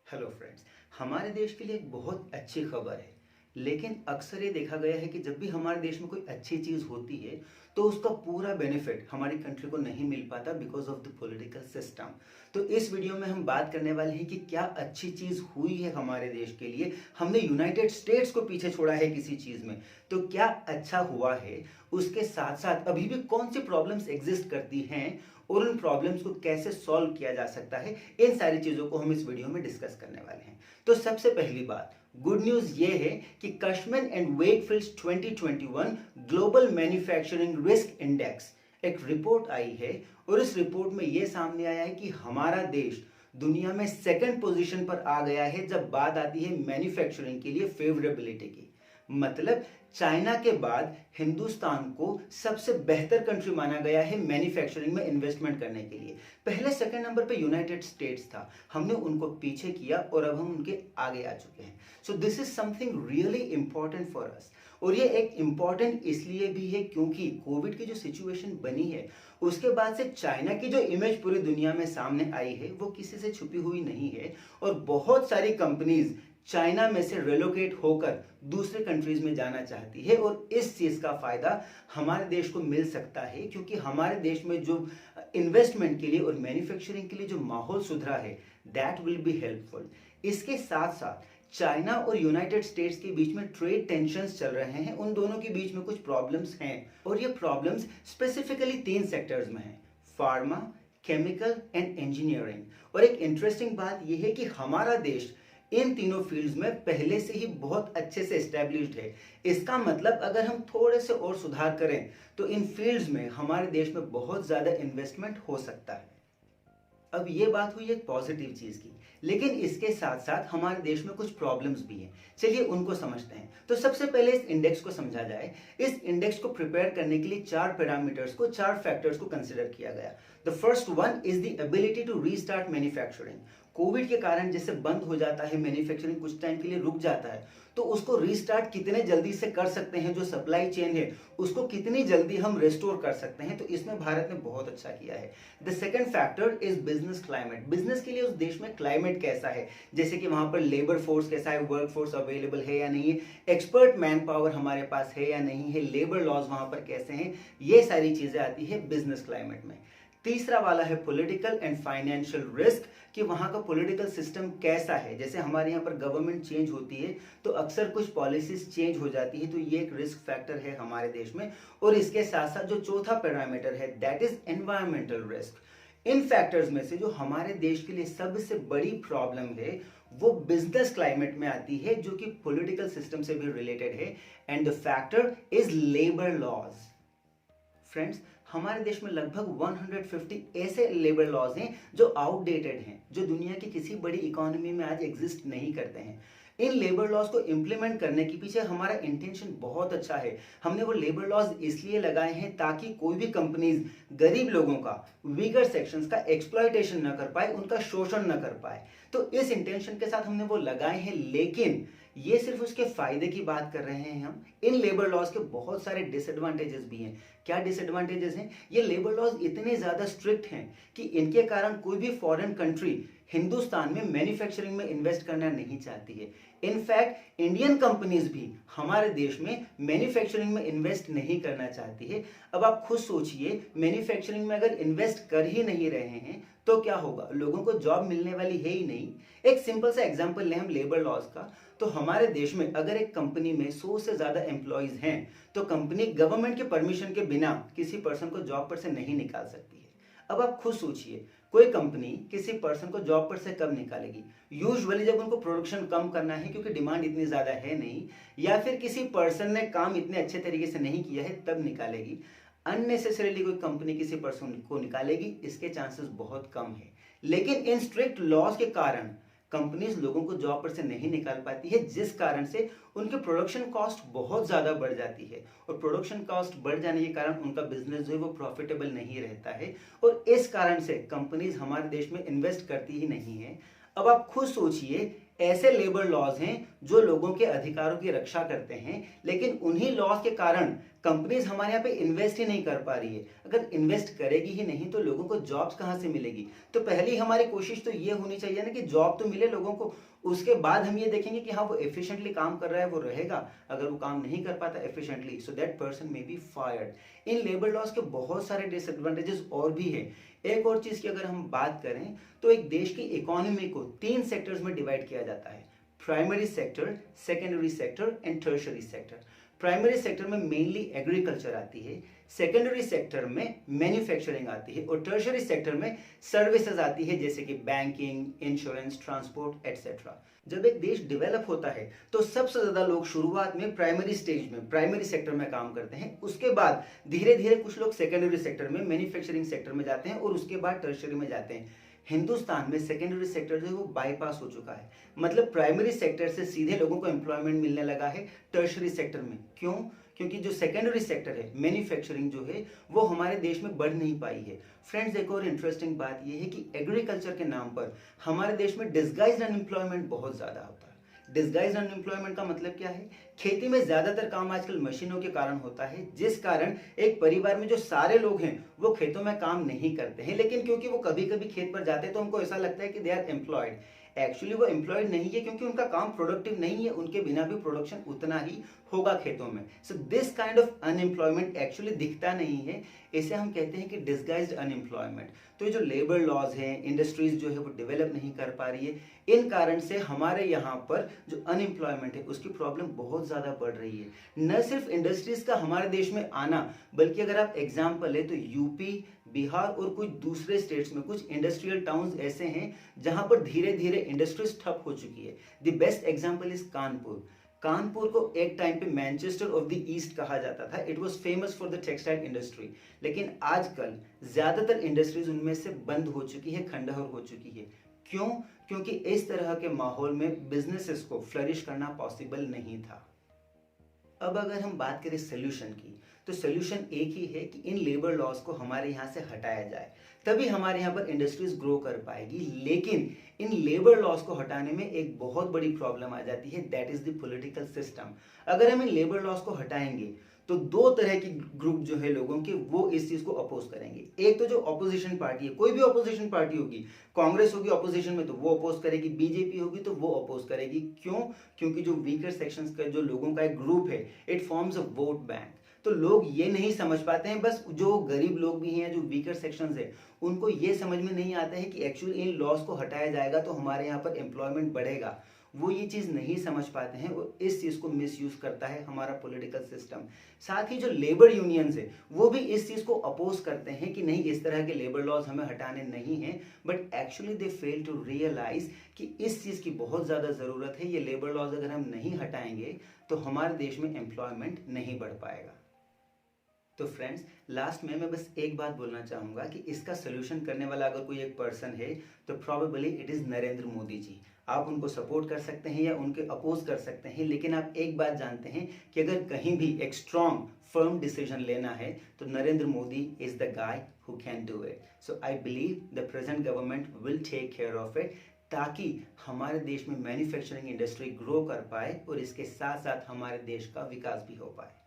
Hello friends. हमारे देश के लिए एक बहुत अच्छी खबर है। लेकिन अक्सर ये देखा गया है कि जब भी हमारे देश में कोई अच्छी चीज़ होती है तो उसका पूरा बेनिफिट हमारी कंट्री को नहीं मिल पाता because of the political system. तो इस वीडियो में हम बात करने वाले हैं कि क्या अच्छी चीज़ हुई है हमारे देश के लिए। हमने यूनाइटेड स्टेट्स को पीछे छोड़ा है किसी चीज़ में, तो क्या अच्छा हुआ है। उसके साथ साथ अभी भी कौन सी प्रॉब्लम्स एग्जिस्ट करती हैं और उन प्रॉब्लम्स को कैसे सॉल्व किया जा सकता है, इन सारी चीज़ों को हम इस वीडियो में डिस्कस करने वाले हैं। तो सबसे पहली बात, गुड न्यूज़ ये है कि Cushman and Wakefield 2021 global manufacturing risk index एक रिपोर्ट आई है और इस रिपोर्ट में यह सामने आया है कि हमारा देश दुनिया में सेकंड पोजीशन पर आ गया है जब बात आती है मैन्युफैक्चरिंग के लिए फेवरेबिलिटी की। मतलब चाइना के बाद हिंदुस्तान को सबसे बेहतर कंट्री माना गया है मैन्युफैक्चरिंग में इन्वेस्टमेंट करने के लिए। पहले सेकंड नंबर पे यूनाइटेड स्टेट्स था, हमने उनको पीछे किया और अब हम उनके आगे आ चुके हैं। So this is something really important for us. और ये एक इम्पॉर्टेंट इसलिए भी है क्योंकि कोविड की जो सिचुएशन बनी है उसके बाद से चाइना की जो इमेज पूरी दुनिया में सामने आई है वो किसी से छुपी हुई नहीं है और बहुत सारी कंपनीज चाइना में से रिलोकेट होकर दूसरे कंट्रीज में जाना चाहती है और इस चीज का फायदा हमारे देश को मिल सकता है क्योंकि हमारे देश में जो इन्वेस्टमेंट के लिए और मैन्युफैक्चरिंग के लिए जो माहौल सुधरा है दैट विल बी हेल्पफुल। इसके साथ साथ चाइना और यूनाइटेड स्टेट्स के बीच में ट्रेड टेंशंस चल रहे हैं, उन दोनों के बीच में कुछ प्रॉब्लम्स हैं और ये प्रॉब्लम्स स्पेसिफिकली 3 सेक्टर्स में हैं, फार्मा, केमिकल एंड इंजीनियरिंग। और एक इंटरेस्टिंग बात यह है कि हमारा देश इन तीनों फील्ड्स में पहले से ही बहुत अच्छे से एस्टेब्लिश्ड है। इसका मतलब अगर हम थोड़े से और सुधार करें तो इन फील्ड्स में हमारे देश में बहुत ज्यादा इन्वेस्टमेंट हो सकता है। अब ये बात हुई एक पॉजिटिव चीज की, लेकिन इसके साथ साथ हमारे देश में कुछ प्रॉब्लम्स भी हैं। चलिए उनको समझते हैं। तो सबसे पहले इस इंडेक्स को समझा जाए। इस इंडेक्स को प्रिपेयर करने के लिए 4 पैरामीटर्स को, 4 फैक्टर्स को कंसिडर किया गया। The first one is the ability to restart manufacturing. Covid के कारण जैसे बंद हो जाता है मैन्युफैक्चरिंग, कुछ टाइम के लिए रुक जाता है, तो उसको रीस्टार्ट कितने जल्दी से कर सकते हैं, जो सप्लाई चेन है उसको कितनी जल्दी हम रेस्टोर कर सकते हैं, तो इसमें भारत ने बहुत अच्छा किया है। The second factor is business climate. Business के लिए उस देश में क्लाइमेट कैसा है, जैसे कि वहां पर लेबर फोर्स कैसा है, वर्क फोर्स अवेलेबल है या नहीं है, एक्सपर्ट मैन पावर हमारे पास है या नहीं है, लेबर लॉज वहां पर कैसे हैं, ये सारी चीजें आती है बिजनेस क्लाइमेट में। तीसरा वाला है पॉलिटिकल एंड फाइनेंशियल रिस्क, कि वहां का पॉलिटिकल सिस्टम कैसा है। जैसे हमारे यहाँ पर गवर्नमेंट चेंज होती है तो अक्सर कुछ पॉलिसीज चेंज हो जाती है, तो ये एक रिस्क फैक्टर है हमारे देश में। और इसके साथ साथ जो चौथा पैरामीटर है that is environmental risk. In factors में से जो हमारे देश के लिए सबसे बड़ी प्रॉब्लम है वो बिजनेस क्लाइमेट में आती है, जो कि पॉलिटिकल सिस्टम से भी रिलेटेड है। And the factor is labour laws. Friends, हमारे देश में लगभग 150 ऐसे लेबर लॉज हैं जो आउटडेटेड हैं, जो दुनिया की किसी बड़ी इकोनॉमी में आज एग्जिस्ट नहीं करते हैं। इन लेबर लॉज को इंप्लीमेंट करने के पीछे हमारा इंटेंशन बहुत अच्छा है। हमने वो लेबर लॉज इसलिए लगाए हैं ताकि कोई भी कंपनीज गरीब लोगों का, वीकर सेक्शंस का एक्सप्लॉयटेशन न कर पाए, उनका शोषण न कर पाए। तो इस इंटेंशन के साथ हमने वो लगाए हैं, लेकिन ये सिर्फ उसके फायदे की बात कर रहे हैं हम। इन लेबर लॉज के बहुत सारे डिसएडवांटेजेस भी हैं। क्या डिसएडवांटेजेस हैं? ये लेबर लॉज इतने ज्यादा स्ट्रिक्ट हैं कि इनके कारण कोई भी फॉरेन कंट्री हिंदुस्तान में मैन्युफैक्चरिंग में इन्वेस्ट करना नहीं चाहती है। इनफैक्ट इंडियन कंपनीज भी हमारे देश में मैन्युफैक्चरिंग में इन्वेस्ट नहीं करना चाहती है। अब आप खुद सोचिए, मैन्युफैक्चरिंग में अगर इन्वेस्ट कर ही नहीं रहे हैं तो क्या होगा? लोगों को जॉब मिलने वाली है ही नहीं। एक सिंपल सा एग्जांपल लें हम लेबर लॉज का, तो हमारे देश में अगर एक कंपनी में 100 से ज्यादा एम्प्लॉइज हैं तो कंपनी गवर्नमेंट के परमिशन के बिना किसी पर्सन को जॉब पर से नहीं निकाल सकती है। अब आप खुद सोचिए, कोई कंपनी किसी पर्सन को जॉब पर से कब निकालेगी? यूजुअली जब उनको प्रोडक्शन कम करना है क्योंकि डिमांड इतनी ज्यादा है नहीं, या फिर किसी पर्सन ने काम इतने अच्छे तरीके से नहीं किया है तब निकालेगी। अननेसेसरीली कोई कंपनी किसी पर्सन को निकालेगी, इसके चांसेस बहुत कम है। लेकिन इन स्ट्रिक्ट लॉज के कारण कंपनीज लोगों को जॉब पर से नहीं निकाल पाती है, जिस कारण से उनके प्रोडक्शन कॉस्ट बहुत ज्यादा बढ़ जाती है और प्रोडक्शन कॉस्ट बढ़ जाने के कारण उनका बिजनेस जो है वो प्रॉफिटेबल नहीं रहता है और इस कारण से कंपनीज हमारे देश में इन्वेस्ट करती ही नहीं है। अब आप खुद सोचिए, ऐसे लेबर लॉज हैं जो लोगों के अधिकारों की रक्षा करते हैं, लेकिन उन्हीं लॉज के कारण कंपनीज हमारे यहाँ पे इन्वेस्ट ही नहीं कर पा रही है। अगर इन्वेस्ट करेगी ही नहीं तो लोगों को जॉब्स कहाँ से मिलेगी? तो पहली हमारी कोशिश तो ये होनी चाहिए ना कि जॉब तो मिले लोगों को, उसके बाद हम ये देखेंगे कि हाँ वो एफिशिएंटली काम कर रहा है वो रहेगा, अगर वो काम नहीं कर पाता efficiently so that person may be fired. इन लेबर लॉज के बहुत सारे डिसएडवांटेजेस और भी है। एक और चीज की अगर हम बात करें तो एक देश की इकोनॉमी को 3 सेक्टर्स में डिवाइड किया जाता है, primary sector, secondary sector and tertiary sector. Primary sector में मेनली एग्रीकल्चर आती है, सेकेंडरी सेक्टर में मैन्युफैक्चरिंग आती है और टर्शरी सेक्टर में सर्विसेज आती है जैसे कि बैंकिंग, इंश्योरेंस, ट्रांसपोर्ट एटसेट्रा। जब एक देश डेवलप होता है तो सबसे ज्यादा लोग शुरुआत में प्राइमरी स्टेज में प्राइमरी सेक्टर में काम करते हैं, उसके बाद धीरे धीरे कुछ लोग सेकेंडरी सेक्टर में मैन्युफैक्चरिंग सेक्टर में जाते हैं और उसके बाद टर्शरी में जाते हैं। हिंदुस्तान में सेकेंडरी सेक्टर जो है वो बाईपास हो चुका है, मतलब प्राइमरी सेक्टर से सीधे लोगों को एम्प्लॉयमेंट मिलने लगा है टर्शरी सेक्टर में। क्यों? क्योंकि जो सेकेंडरी सेक्टर है मैन्युफैक्चरिंग जो है वो हमारे देश में बढ़ नहीं पाई है। फ्रेंड्स, एक और इंटरेस्टिंग बात यह है कि एग्रीकल्चर के नाम पर हमारे देश में डिस्गाइज्ड अनएम्प्लॉयमेंट बहुत ज्यादा होता है। डिस्गाइज्ड अनएम्प्लॉयमेंट का मतलब क्या है? खेती में ज्यादातर काम आजकल मशीनों के कारण होता है, जिस कारण एक परिवार में जो सारे लोग हैं वो खेतों में काम नहीं करते हैं, लेकिन क्योंकि वो कभी कभी खेत पर जाते हैं तो उनको ऐसा लगता है कि दे आर एम्प्लॉयड। एक्चुअली वो एम्प्लॉयड नहीं है क्योंकि उनका काम प्रोडक्टिव नहीं है, उनके बिना भी प्रोडक्शन उतना ही होगा खेतों में। So this kind of unemployment actually दिखता नहीं है, इसे हम कहते हैं कि डिस्गाइज्ड अनएम्प्लॉयमेंट। तो ये जो लेबर लॉज हैं, इंडस्ट्रीज जो है वो डेवलप नहीं कर पा रही है, इन कारण से हमारे यहाँ पर जो अनएम्प्लॉयमेंट है उसकी प्रॉब्लम बहुत ज्यादा बढ़ रही है। न सिर्फ इंडस्ट्रीज का हमारे देश में आना, बल्कि अगर आप एग्जाम्पल ले तो यूपी, बिहार और कुछ दूसरे स्टेट्स में कुछ इंडस्ट्रियल टाउन्स ऐसे हैं जहां पर धीरे धीरे इंडस्ट्रीज ठप हो चुकी है। The best example is Kanpur. Kanpur को एक टाइम पे मैनचेस्टर ऑफ द ईस्ट कहा जाता था, it was famous for the textile industry, लेकिन आजकल ज्यादातर इंडस्ट्रीज उनमें से बंद हो चुकी है, खंडहर हो चुकी है। क्यों? क्योंकि इस तरह के माहौल में बिजनेसेस को फ्लरिश करना पॉसिबल नहीं था। अब अगर हम बात करें सोल्यूशन की, तो सोल्यूशन एक ही है कि इन लेबर लॉज को हमारे यहाँ से हटाया जाए, तभी हमारे यहाँ पर इंडस्ट्रीज ग्रो कर पाएगी। लेकिन इन लेबर लॉज को हटाने में एक बहुत बड़ी प्रॉब्लम आ जाती है, that is the political system. अगर हम इन लेबर लॉज को हटाएंगे तो दो तरह की ग्रुप जो है लोगों के वो इस चीज को अपोज करेंगे। एक तो जो ऑपोजिशन पार्टी है, कोई भी ऑपोजिशन पार्टी होगी, कांग्रेस होगी ऑपोजिशन में तो वो अपोज करेगी, बीजेपी होगी तो वो अपोज करेगी। क्यों? क्योंकि जो वीकर सेक्शंस का जो लोगों का एक ग्रुप है, it forms a vote bank. तो लोग ये नहीं समझ पाते हैं, बस जो गरीब लोग भी हैं, जो वीकर सेक्शंस है, उनको ये समझ में नहीं आता है कि एक्चुअली इन लॉज को हटाया जाएगा तो हमारे यहाँ पर एम्प्लॉयमेंट बढ़ेगा। वो ये चीज नहीं समझ पाते हैं और इस चीज को मिसयूज करता है हमारा पॉलिटिकल सिस्टम। साथ ही जो लेबर यूनियंस है वो भी इस चीज को अपोज करते हैं कि नहीं, इस तरह के लेबर लॉज हमें हटाने नहीं हैं, but actually they fail to realise कि इस चीज की बहुत ज्यादा जरूरत है। ये लेबर लॉज अगर हम नहीं हटाएंगे तो हमारे देश में एम्प्लॉयमेंट नहीं बढ़ पाएगा। तो फ्रेंड्स, लास्ट में मैं बस एक बात बोलना चाहूंगा कि इसका सोल्यूशन करने वाला अगर कोई एक पर्सन है तो probably it is Narendra Modi ji. आप उनको सपोर्ट कर सकते हैं या उनके अपोज कर सकते हैं, लेकिन आप एक बात जानते हैं कि अगर कहीं भी एक स्ट्रॉन्ग फर्म डिसीजन लेना है तो Narendra Modi is the guy who can do it. So I believe the present government will take care of it, ताकि हमारे देश में मैन्युफैक्चरिंग इंडस्ट्री ग्रो कर पाए और इसके साथ साथ हमारे देश का विकास भी हो पाए।